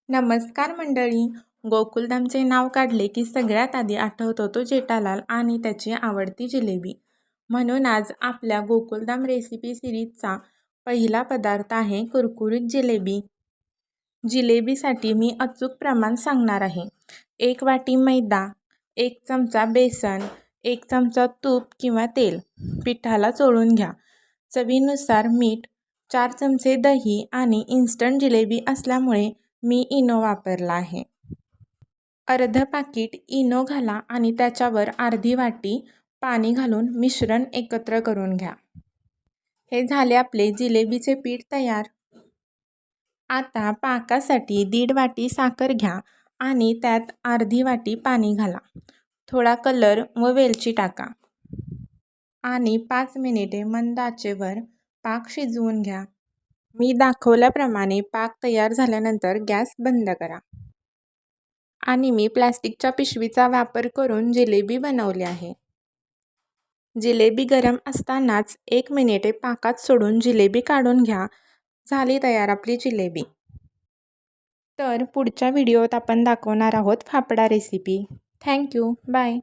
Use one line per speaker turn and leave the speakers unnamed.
नमस्कार मंडळी. गोकुलधामचे नाव काढले की सगळ्यात आधी आठवतो तो जेठालाल आणि त्याची आवडती जिलेबी. म्हणून आज आपल्या गोकुलधाम रेसिपी सिरीजचा पहिला पदार्थ आहे कुरकुरीत जिलेबी. जिलेबीसाठी मी अचूक प्रमाण सांगणार आहे. 1 वाटी मैदा, 1 चमचा बेसन, 1 चमचा तूप किंवा तेल. पिठाला चोळून घ्या. चवीनुसार मीठ, 4 चमचे दही आणि इन्स्टंट जिलेबी असल्यामुळे मी इनो वापरला आहे. अर्ध पाकीट इनो घाला आणि त्याच्यावर अर्धी वाटी पाणी घालून मिश्रण एकत्र करून घ्या. हे झाले आपले जिलेबीचे पीठ तयार. आता पाकासाठी 1.5 वाटी साखर घ्या आणि त्यात अर्धी वाटी पाणी घाला. थोडा कलर व वेलची टाका आणि 5 मिनिटे मंद आचेवर पाक शिजवून घ्या. मी दाखवल्याप्रमाणे पाक तयार झाल्यानंतर गॅस बंद करा. आणि मी प्लॅस्टिकच्या पिशवीचा वापर करून जिलेबी बनवली आहे. जिलेबी गरम असतानाच 1 मिनिटे पाकात सोडून जिलेबी काढून घ्या. झाली तयार आपली जिलेबी. तर पुढच्या व्हिडिओत आपण दाखवणार आहोत फाफडा रेसिपी. थँक्यू. बाय.